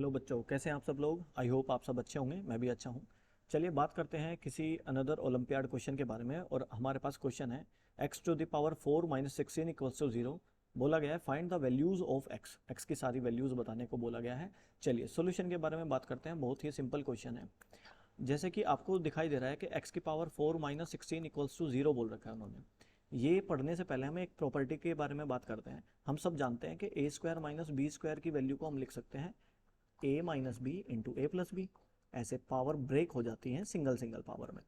Hello बच्चों, कैसे हैं आप सब लोग। आई होप आप सब अच्छे होंगे, मैं भी अच्छा हूँ। चलिए बात करते हैं किसी अनदर ओलंपियाड क्वेश्चन के बारे में। और हमारे पास क्वेश्चन है x to the power 4 minus 16 equals to 0। बोला गया है find the values of x की सारी वैल्यूज बताने को बोला गया है। चलिए सॉल्यूशन के बारे में बात करते हैं। बहुत ही सिंपल क्वेश्चन है। जैसे कि आपको दिखाई दे रहा है कि x की पावर 4 माइनस 16 इक्वल्स टू 0 बोल रखा है उन्होंने। ये पढ़ने से पहले हम एक प्रॉपर्टी के बारे में बात करते हैं। हम सब जानते हैं कि ए स्क्वायर माइनस बी स्क्वायर की वैल्यू को हम लिख सकते हैं ए माइनस बी इंटू ए प्लस बी। ऐसे पावर ब्रेक हो जाती है सिंगल सिंगल पावर में।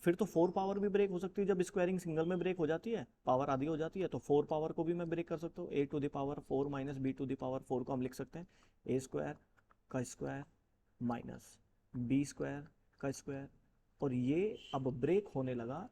फिर तो फोर पावर भी ब्रेक हो सकती है। जब स्क्वायरिंग सिंगल में ब्रेक हो जाती है, पावर आधी हो जाती है, तो फोर पावर को भी मैं ब्रेक कर सकता हूँ। A to the power 4 minus B to the power 4 को हम लिख सकते हैं ए स्क्वायर का स्क्वायर माइनस बी स्क्वायर का स्क्वायर। और ये अब ब्रेक होने लगा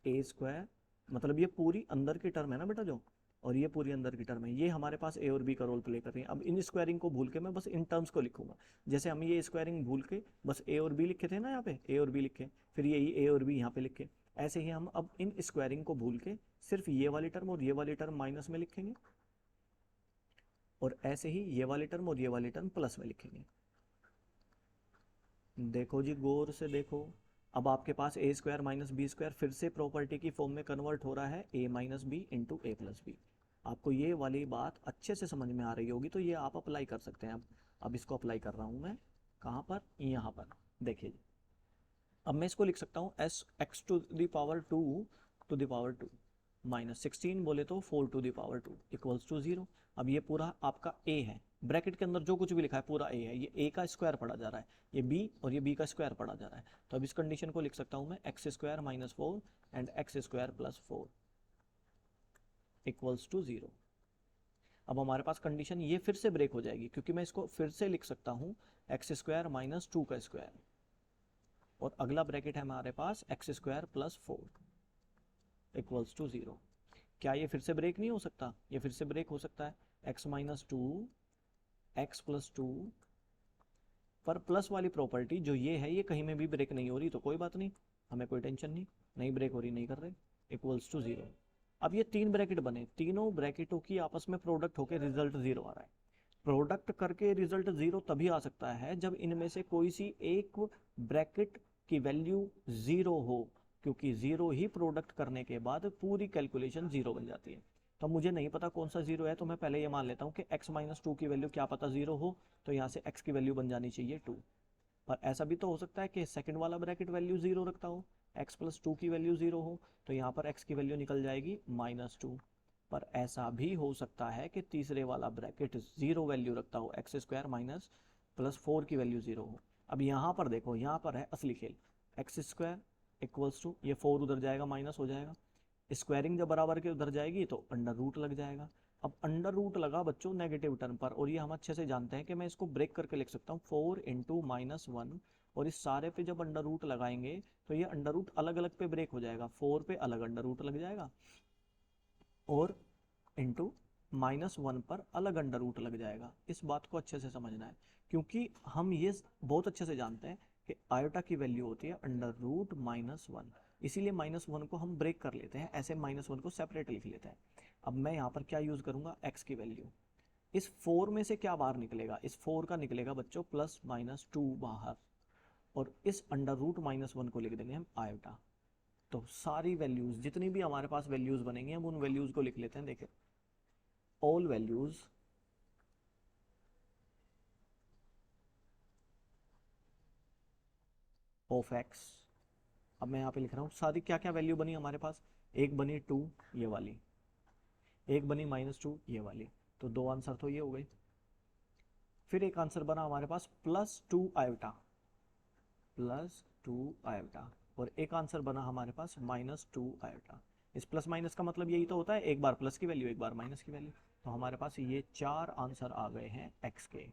ए स्क्वायर, मतलब ये पूरी अंदर की टर्म है ना बेटा जो, और ये पूरी अंदर की टर्म है। ये हमारे पास ए और बी का रोल प्ले कर रही है। अब इन स्क्वायरिंग को भूल के मैं बस इन टर्म्स को लिखूंगा। जैसे हम ये स्क्वायरिंग भूल के बस ए और बी लिखे थे ना, यहाँ पे ए और बी लिखे, फिर यही ए और बी यहाँ पे लिखे। ऐसे ही हम अब इन स्क्वायरिंग को भूल के सिर्फ ये वाली टर्म और ये वाली टर्म माइनस में लिखेंगे, और ऐसे ही ये वाली टर्म और ये वाली टर्म प्लस में लिखेंगे। देखो जी, गौर से देखो। अब आपके पास ए स्क्वायर माइनस बी स्क्वायर फिर से प्रॉपर्टी की फॉर्म में कन्वर्ट हो रहा है ए माइनस बी इंटू ए प्लस बी। आपको ये वाली बात अच्छे से समझ में आ रही होगी, तो ये आप अप्लाई कर सकते हैं। अब इसको अप्लाई कर रहा हूँ मैं। कहाँ पर? यहाँ पर। देखिए जी, अब मैं इसको लिख सकता हूँ as x to the power 2 to the power 2 minus 16 बोले तो 4 to the power 2 equals to 0। अब ये पूरा आपका ए है, ब्रैकेट के अंदर जो कुछ भी लिखा है पूरा ए है। ये ए का स्क्वायर पढ़ा जा रहा है, ये बी और ये बी का स्क्वायर पढ़ा जा रहा है। तो अब इस कंडीशन को लिख सकता हूँ मैं x square minus 4 and x square plus 4 equals to 0। अब हमारे पास कंडीशन ये फिर से ब्रेक हो जाएगी, क्योंकि मैं इसको फिर से लिख सकता हूँ एक्स स्क्वायर माइनस 2 का स्क्वायर, और अगला ब्रैकेट है हमारे पास x square plus 4 equals to 0। क्या ये फिर से ब्रेक नहीं हो सकता? ये फिर से ब्रेक हो सकता है। एक्स माइनस 2 एक्स प्लस 2, पर प्लस वाली प्रॉपर्टी जो ये है ये कहीं में भी ब्रेक नहीं हो रही, तो कोई बात नहीं, हमें कोई टेंशन नहीं। नहीं ब्रेक हो रही, नहीं कर रहे, इक्वल्स टू 0। अब ये तीन ब्रैकेट बने, तीनों ब्रैकेटों की आपस में प्रोडक्ट होकर रिजल्ट 0 आ रहा है। प्रोडक्ट करके रिजल्ट 0 तभी आ सकता है जब इनमें से कोई सी एक ब्रैकेट की वैल्यू 0 हो, क्योंकि 0 ही प्रोडक्ट करने के बाद पूरी कैलकुलेशन 0 बन जाती है। तो मुझे नहीं पता कौन सा 0 है, तो मैं पहले ये मान लेता हूँ कि x माइनस 2 की वैल्यू क्या पता 0 हो, तो यहाँ से x की वैल्यू बन जानी चाहिए 2। पर ऐसा भी तो हो सकता है कि सेकंड वाला ब्रैकेट वैल्यू 0 रखता हो, x प्लस 2 की वैल्यू 0 हो, तो यहाँ पर x की वैल्यू निकल जाएगी -2। पर ऐसा भी हो सकता है कि तीसरे वाला ब्रैकेट 0 वैल्यू रखता हो, एक्स स्क्वायर माइनस प्लस 4 की वैल्यू 0 हो। अब यहाँ पर देखो, यहाँ पर है असली खेल। एक्स स्क्वायर इक्वल्स टू, ये 4 उधर जाएगा माइनस हो जाएगा, स्क्वायरिंग जब बराबर के उधर जाएगी तो अंडर रूट लग जाएगा। अब अंडर रूट लगा बच्चों नेगेटिव टर्म पर, और ये हम अच्छे से जानते हैं कि मैं इसको ब्रेक करके लिख सकता हूँ 4 इंटू -1, और इस सारे पे जब अंडर रूट लगाएंगे तो ये अंडर रूट अलग अलग पे ब्रेक हो जाएगा। 4 पे अलग अंडर रूट लग जाएगा, और इंटू -1 पर अलग अंडर रूट लग जाएगा। इस बात को अच्छे से समझना है, क्योंकि हम ये बहुत अच्छे से जानते हैं कि आयोटा की वैल्यू होती है अंडर रूट -1। इसीलिए -1 को हम ब्रेक कर लेते हैं, ऐसे -1 को सेपरेट लिख लेते हैं। अब मैं यहाँ पर क्या यूज़ करूँगा, x की वैल्यू। इस 4 में से क्या बाहर निकलेगा, इस 4 का निकलेगा बच्चों +-2 बाहर, और इस अंडर रूट -1 को लिख देंगे हम आयोटा। तो सारी वैल्यूज जितनी भी हमारे पास वैल्यूज बनेंगी हम उन वैल्यूज को लिख लेते हैं। देखिए, ऑल वैल्यूज ऑफ एक्स। अब मैं यहाँ पे लिख रहा हूँ सारी क्या क्या वैल्यू बनी हमारे पास। एक बनी 2 ये वाली, एक बनी -2 ये वाली, तो दो आंसर तो ये हो गए। फिर एक आंसर बना हमारे पास +2 आयोटा, +2 आयोटा, और एक आंसर बना हमारे पास -2 आयोटा। इस प्लस माइनस का मतलब यही तो होता है, एक बार प्लस की वैल्यू एक बार माइनस की वैल्यू। तो हमारे पास ये 4 आंसर आ गए हैं एक्स के।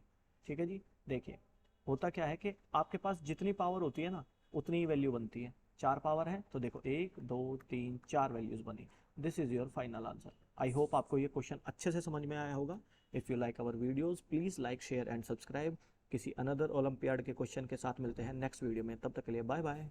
ठीक है जी। देखिए, होता क्या है कि आपके पास जितनी पावर होती है ना उतनी ही वैल्यू बनती है। 4 पावर है तो देखो 1 2 3 4 वैल्यूज बनी। This is your final answer. I hope आपको ये क्वेश्चन अच्छे से समझ में आया होगा। If you like our videos please like share and subscribe. किसी अनदर ओलंपियाड के क्वेश्चन के साथ मिलते हैं नेक्स्ट वीडियो में, तब तक के लिए बाय बाय।